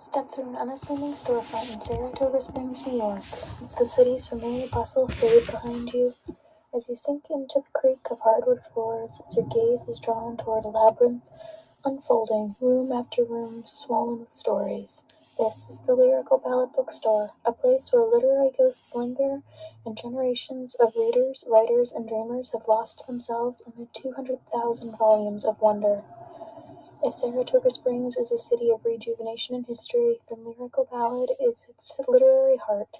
Step through an unassuming storefront in Saratoga Springs, New York. The city's familiar bustle fade behind you as you sink into the creak of hardwood floors as your gaze is drawn toward a labyrinth unfolding, room after room swollen with stories. This is the Lyrical Ballad Bookstore, a place where literary ghosts linger and generations of readers, writers, and dreamers have lost themselves amid 200,000 volumes of wonder. If Saratoga Springs is a city of rejuvenation and history, then Lyrical Ballad is its literary heart,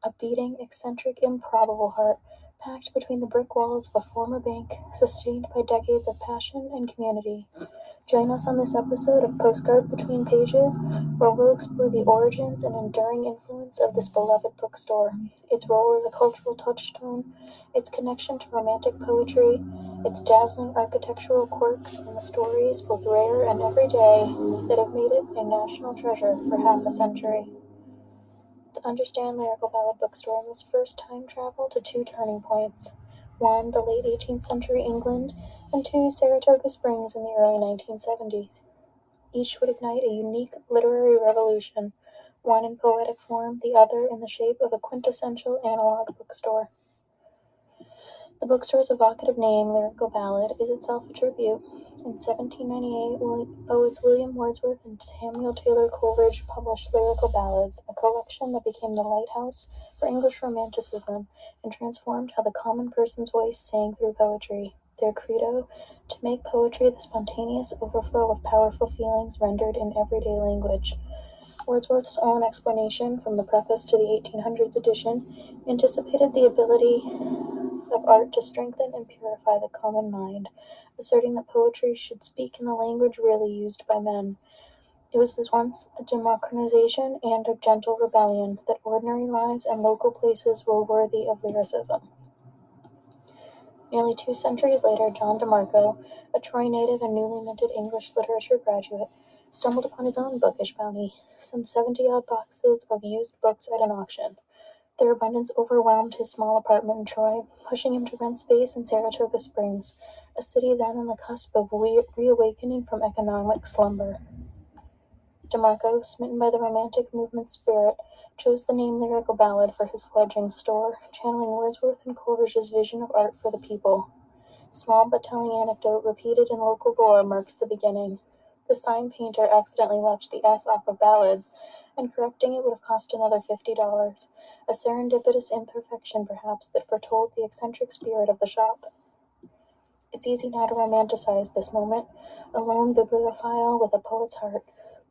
a beating, eccentric, improbable heart, packed between the brick walls of a former bank, sustained by decades of passion and community. Join us on this episode of Postcards Between Pages, where we'll explore the origins and enduring influence of this beloved bookstore, its role as a cultural touchstone, its connection to romantic poetry, its dazzling architectural quirks, and the stories, both rare and everyday, that have made it a national treasure for half a century. To understand Lyrical Ballad Bookstore, we must first time travel to two turning points. One, the late 18th century England, and two, Saratoga Springs in the early 1970s. Each would ignite a unique literary revolution, one in poetic form, the other in the shape of a quintessential analog bookstore. The bookstore's evocative name, Lyrical Ballad, is itself a tribute. In 1798, poets William Wordsworth and Samuel Taylor Coleridge published Lyrical Ballads, a collection that became the lighthouse for English Romanticism and transformed how the common person's voice sang through poetry. Their credo, to make poetry the spontaneous overflow of powerful feelings rendered in everyday language. Wordsworth's own explanation from the preface to the 1800s edition anticipated the ability of art to strengthen and purify the common mind, asserting that poetry should speak in the language really used by men. It was at once a democratization and a gentle rebellion that ordinary lives and local places were worthy of lyricism. Nearly 2 centuries later, John DeMarco, a Troy native and newly minted English literature graduate, stumbled upon his own bookish bounty, some 70-odd boxes of used books at an auction. Their abundance overwhelmed his small apartment in Troy, pushing him to rent space in Saratoga Springs, a city then on the cusp of reawakening from economic slumber. DeMarco, smitten by the Romantic movement spirit, chose the name Lyrical Ballad for his fledgling store, channeling Wordsworth and Coleridge's vision of art for the people. Small but telling anecdote repeated in local lore marks the beginning. The sign painter accidentally left the S off of ballads, and correcting it would have cost another $50, a serendipitous imperfection perhaps that foretold the eccentric spirit of the shop. It's easy now to romanticize this moment, a lone bibliophile with a poet's heart,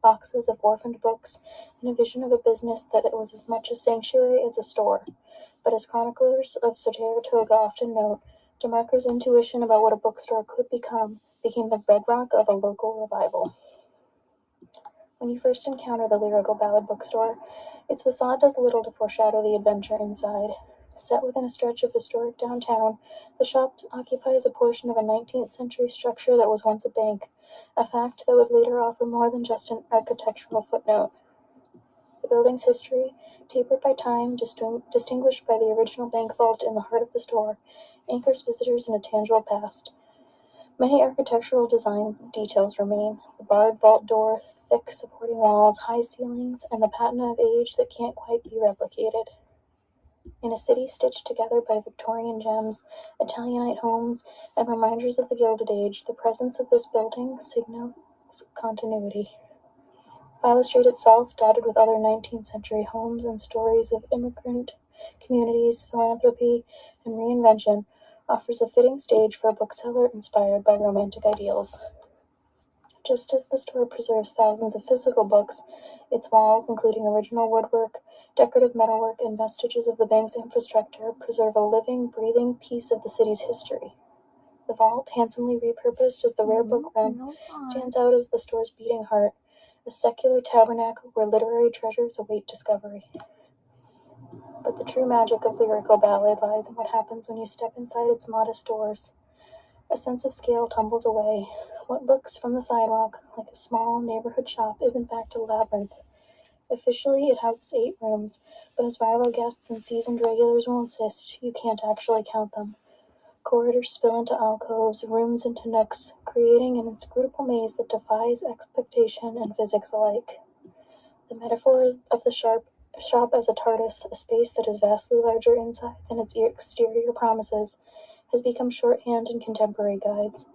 boxes of orphaned books, and a vision of a business that it was as much a sanctuary as a store. But as chroniclers of Saratoga often note, DeMarco's intuition about what a bookstore could become became the bedrock of a local revival. When you first encounter the Lyrical Ballad Bookstore, its facade does little to foreshadow the adventure inside. Set within a stretch of historic downtown, the shop occupies a portion of a 19th century structure that was once a bank, a fact that would later offer more than just an architectural footnote. The building's history, tapered by time, distinguished by the original bank vault in the heart of the store, anchors visitors in a tangible past. Many architectural design details remain: the barred vault door, thick supporting walls, high ceilings, and the patina of age that can't quite be replicated. In a city stitched together by Victorian gems, Italianate homes, and reminders of the Gilded Age, the presence of this building signals continuity. Violet Street itself, dotted with other 19th century homes and stories of immigrant communities, philanthropy, and reinvention, offers a fitting stage for a bookseller inspired by romantic ideals. Just as the store preserves thousands of physical books, its walls, including original woodwork, decorative metalwork, and vestiges of the bank's infrastructure, preserve a living, breathing piece of the city's history. The vault, handsomely repurposed as the rare book room, stands out as the store's beating heart, a secular tabernacle where literary treasures await discovery. But the true magic of Lyrical Ballad lies in what happens when you step inside its modest doors. A sense of scale tumbles away. What looks from the sidewalk like a small neighborhood shop is in fact a labyrinth. Officially, it houses 8 rooms, but as rival guests and seasoned regulars will insist, you can't actually count them. Corridors spill into alcoves, rooms into nooks, creating an inscrutable maze that defies expectation and physics alike. The metaphor of the shop as a TARDIS, a space that is vastly larger inside than its exterior promises, has become shorthand in contemporary guides.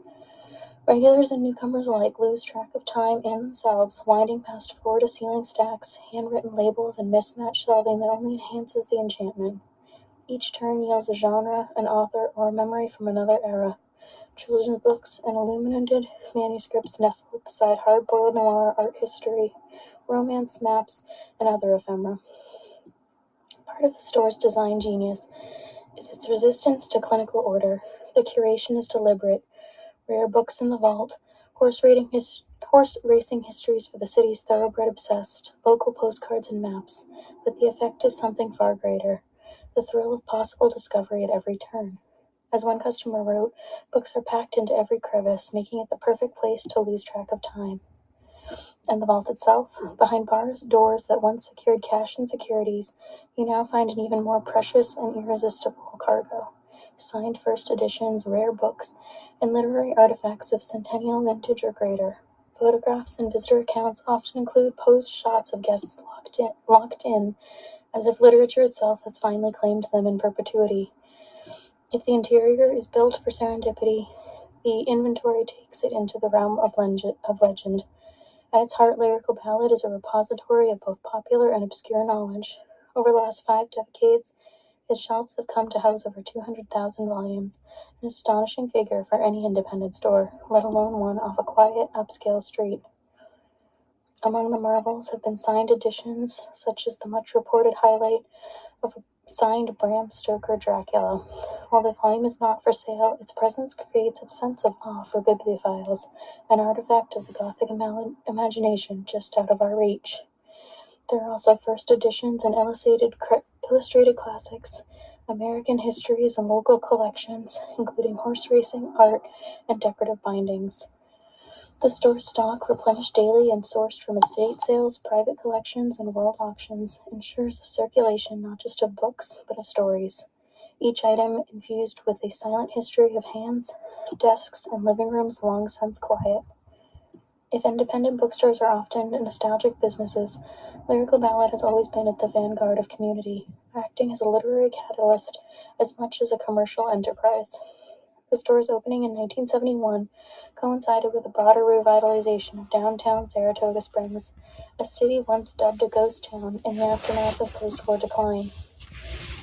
Regulars and newcomers alike lose track of time and themselves, winding past floor-to-ceiling stacks, handwritten labels, and mismatched shelving that only enhances the enchantment. Each turn yields a genre, an author, or a memory from another era. Children's books and illuminated manuscripts nestle beside hard-boiled noir, art history, romance, maps, and other ephemera. Part of the store's design genius is its resistance to clinical order. The curation is deliberate. Rare books in the vault, horse racing histories for the city's thoroughbred obsessed, local postcards and maps, but the effect is something far greater, the thrill of possible discovery at every turn. As one customer wrote, books are packed into every crevice, making it the perfect place to lose track of time. And the vault itself, behind bars, doors that once secured cash and securities, you now find an even more precious and irresistible cargo. Signed first editions, rare books, and literary artifacts of centennial vintage or greater. Photographs and visitor accounts often include posed shots of guests locked in, as if literature itself has finally claimed them in perpetuity. If the interior is built for serendipity, the inventory takes it into the realm of legend. At its heart, Lyrical Ballad is a repository of both popular and obscure knowledge. Over the last 5 decades, its shelves have come to house over 200,000 volumes, an astonishing figure for any independent store, let alone one off a quiet, upscale street. Among the marvels have been signed editions, such as the much-reported highlight of a signed Bram Stoker Dracula. While the volume is not for sale, its presence creates a sense of awe for bibliophiles, an artifact of the Gothic imagination just out of our reach. There are also first editions and illustrated classics, American histories, and local collections, including horse racing, art, and decorative bindings. The store's stock, replenished daily and sourced from estate sales, private collections, and world auctions, ensures a circulation not just of books, but of stories. Each item infused with a silent history of hands, desks, and living rooms long since quiet. If independent bookstores are often nostalgic businesses, Lyrical Ballad has always been at the vanguard of community, acting as a literary catalyst as much as a commercial enterprise. The store's opening in 1971 coincided with a broader revitalization of downtown Saratoga Springs, a city once dubbed a ghost town in the aftermath of post-war decline.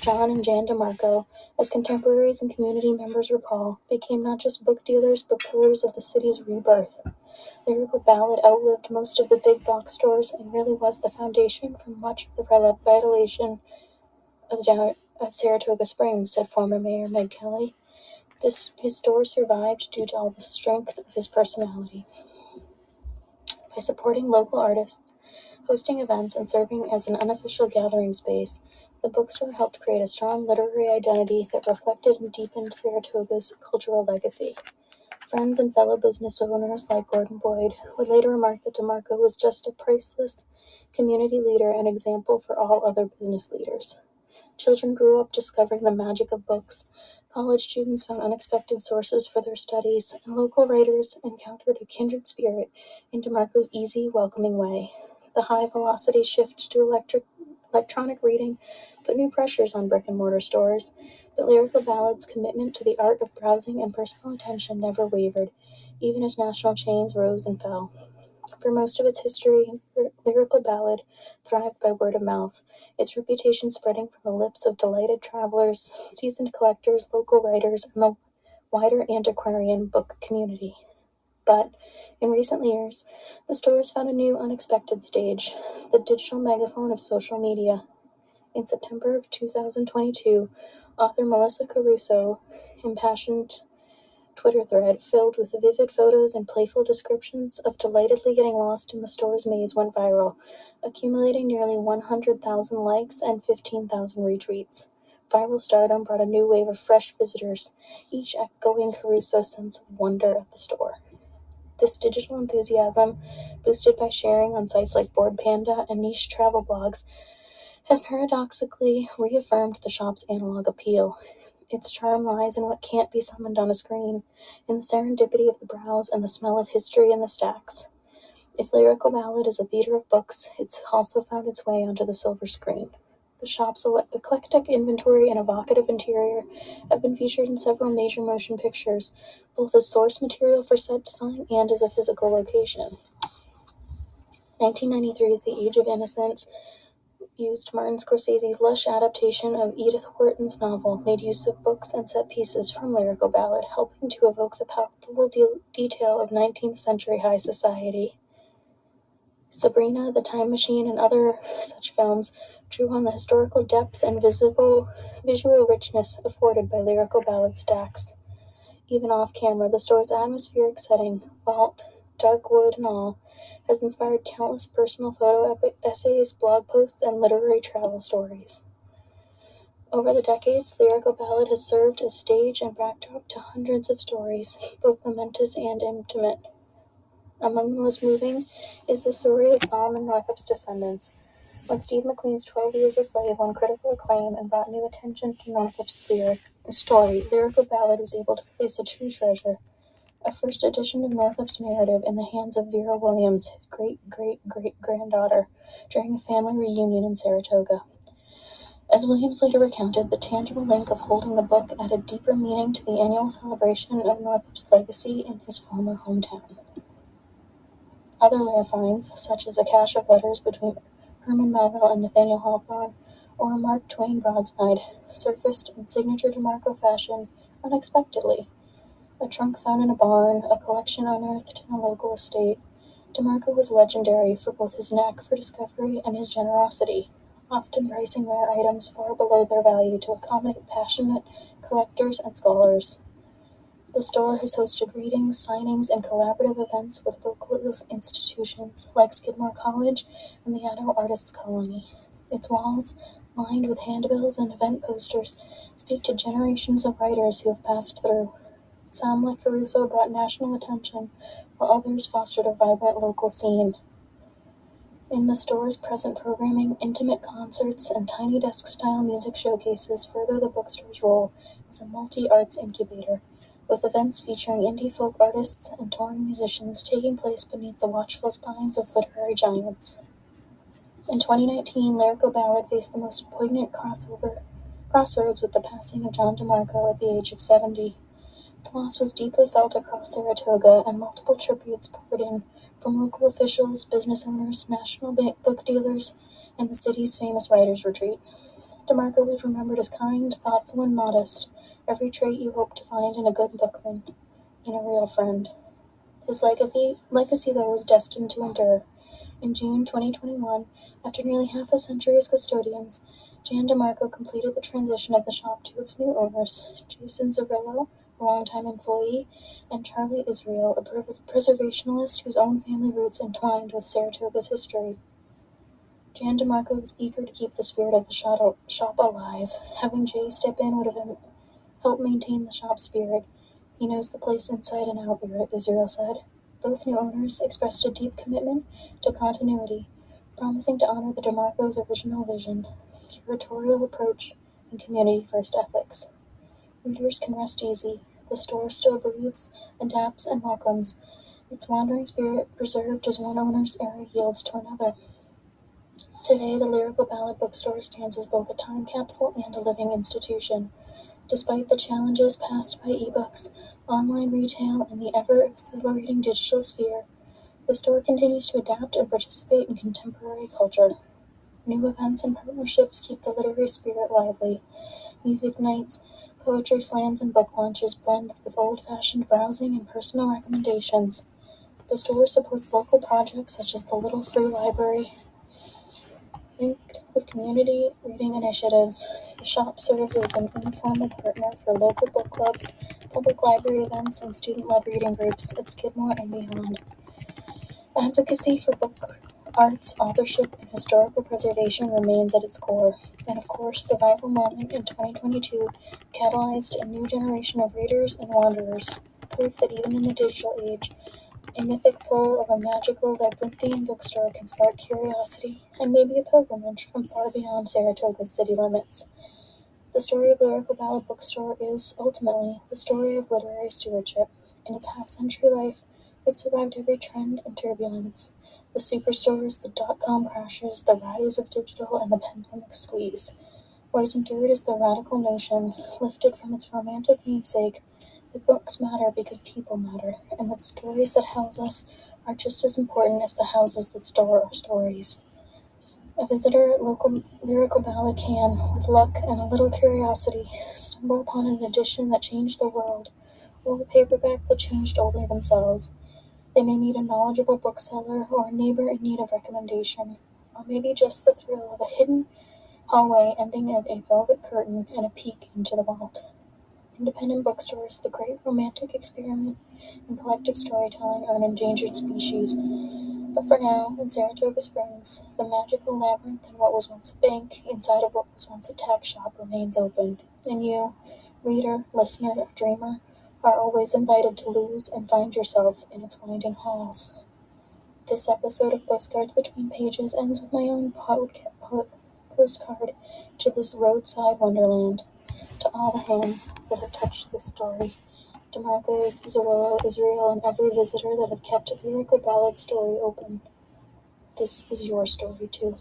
John and Jan DeMarco, as contemporaries and community members recall, became not just book dealers but pillars of the city's rebirth. Lyrical Ballad outlived most of the big box stores and really was the foundation for much of the revitalization of Saratoga Springs, said former Mayor Meg Kelly. His store survived due to all the strength of his personality. By supporting local artists, hosting events, and serving as an unofficial gathering space, the bookstore helped create a strong literary identity that reflected and deepened Saratoga's cultural legacy. Friends and fellow business owners like Gordon Boyd would later remark that DeMarco was just a priceless community leader and example for all other business leaders. Children grew up discovering the magic of books, college students found unexpected sources for their studies, and local writers encountered a kindred spirit in DeMarco's easy, welcoming way. The high-velocity shift to electronic reading put new pressures on brick-and-mortar stores, but Lyrical Ballad's commitment to the art of browsing and personal attention never wavered, even as national chains rose and fell. For most of its history, Lyrical Ballad thrived by word of mouth, its reputation spreading from the lips of delighted travelers, seasoned collectors, local writers, and the wider antiquarian book community. But, in recent years, the store has found a new, unexpected stage, the digital megaphone of social media. In September of 2022, author Melissa Caruso impassioned Twitter thread filled with vivid photos and playful descriptions of delightedly getting lost in the store's maze went viral, accumulating nearly 100,000 likes and 15,000 retweets. Viral stardom brought a new wave of fresh visitors, each echoing Caruso's sense of wonder at the store. This digital enthusiasm, boosted by sharing on sites like Board Panda and niche travel blogs, has paradoxically reaffirmed the shop's analog appeal. Its charm lies in what can't be summoned on a screen, in the serendipity of the browse and the smell of history in the stacks. If Lyrical Ballad is a theater of books, it's also found its way onto the silver screen. The shop's eclectic inventory and evocative interior have been featured in several major motion pictures, both as source material for set design and as a physical location. 1993 is The Age of Innocence used Martin Scorsese's lush adaptation of Edith Wharton's novel, made use of books and set pieces from Lyrical Ballad, helping to evoke the palpable detail of 19th century high society. Sabrina, The Time Machine, and other such films drew on the historical depth and visual richness afforded by Lyrical Ballad stacks. Even off-camera, the store's atmospheric setting, vault, dark wood and all, has inspired countless personal photo essays, blog posts, and literary travel stories. Over the decades, Lyrical Ballad has served as stage and backdrop to hundreds of stories, both momentous and intimate. Among the most moving is the story of Solomon Northup's descendants. When Steve McQueen's 12 Years a Slave won critical acclaim and brought new attention to Northup's story, Lyrical Ballad was able to place a true treasure, a first edition of Northup's narrative, in the hands of Vera Williams, his great-great-great-granddaughter, during a family reunion in Saratoga. As Williams later recounted, the tangible link of holding the book added deeper meaning to the annual celebration of Northup's legacy in his former hometown. Other rare finds, such as a cache of letters between Herman Melville and Nathaniel Hawthorne, or a Mark Twain broadside, surfaced in signature DeMarco fashion unexpectedly. A trunk found in a barn, a collection unearthed in a local estate. DeMarco was legendary for both his knack for discovery and his generosity, often pricing rare items far below their value to accommodate passionate collectors and scholars. The store has hosted readings, signings, and collaborative events with local institutions like Skidmore College and the Addo Artists Colony. Its walls, lined with handbills and event posters, speak to generations of writers who have passed through. Some, like Caruso, brought national attention, while others fostered a vibrant local scene. In the store's present programming, intimate concerts and tiny desk-style music showcases further the bookstore's role as a multi-arts incubator, with events featuring indie folk artists and touring musicians taking place beneath the watchful spines of literary giants. In 2019, Lyrical Ballad faced the most poignant crossroads with the passing of John DeMarco at the age of 70. The loss was deeply felt across Saratoga, and multiple tributes poured in from local officials, business owners, national book dealers, and the city's famous writers' retreat. DeMarco was remembered as kind, thoughtful, and modest, every trait you hope to find in a good bookman, in a real friend. His legacy, though, was destined to endure. In June 2021, after nearly half a century as custodians, Jan DeMarco completed the transition of the shop to its new owners, Jason Zarillo, a longtime employee, and Charlie Israel, a preservationist whose own family roots entwined with Saratoga's history. Jan DeMarco was eager to keep the spirit of the shop alive. Having Jay step in would have helped maintain the shop's spirit. He knows the place inside and out, Israel said. Both new owners expressed a deep commitment to continuity, promising to honor the DeMarco's original vision, curatorial approach, and community-first ethics. Readers can rest easy. The store still breathes, adapts, and welcomes, its wandering spirit preserved as one owner's era yields to another. Today, the Lyrical Ballad Bookstore stands as both a time capsule and a living institution. Despite the challenges passed by ebooks, online retail, and the ever-accelerating digital sphere, the store continues to adapt and participate in contemporary culture. New events and partnerships keep the literary spirit lively. Music nights, poetry slams, and book launches blend with old-fashioned browsing and personal recommendations. The store supports local projects such as the Little Free Library, linked with community reading initiatives. The shop serves as an informal partner for local book clubs, public library events, and student-led reading groups at Skidmore and beyond. Advocacy for book arts, authorship, and historical preservation remains at its core. And of course, the viral moment in 2022 catalyzed a new generation of readers and wanderers, proof that even in the digital age, a mythic pull of a magical labyrinthian bookstore can spark curiosity and maybe a pilgrimage from far beyond Saratoga's city limits. The story of Lyrical Ballad Bookstore is, ultimately, the story of literary stewardship. In its half-century life, it survived every trend and turbulence, The superstores, the dot-com crashes, the rise of digital, and the pandemic squeeze. What has endured is the radical notion, lifted from its romantic namesake, that books matter because people matter, and that stories that house us are just as important as the houses that store our stories. A visitor at local Lyrical Ballad can, with luck and a little curiosity, stumble upon an edition that changed the world, or a paperback that changed only themselves. They may meet a knowledgeable bookseller or a neighbor in need of recommendation, or maybe just the thrill of a hidden hallway ending at a velvet curtain and a peek into the vault. Independent bookstores, the great romantic experiment in collective storytelling, are an endangered species. But for now, in Saratoga Springs, the magical labyrinth in what was once a bank, inside of what was once a tack shop, remains open. And you, reader, listener, dreamer, are always invited to lose and find yourself in its winding halls. This episode of Postcards Between Pages ends with my own postcard to this roadside wonderland. To all the hands that have touched this story, DeMarco's, Zorillo, Israel, and every visitor that have kept Lyrical Ballad story open. This is your story too.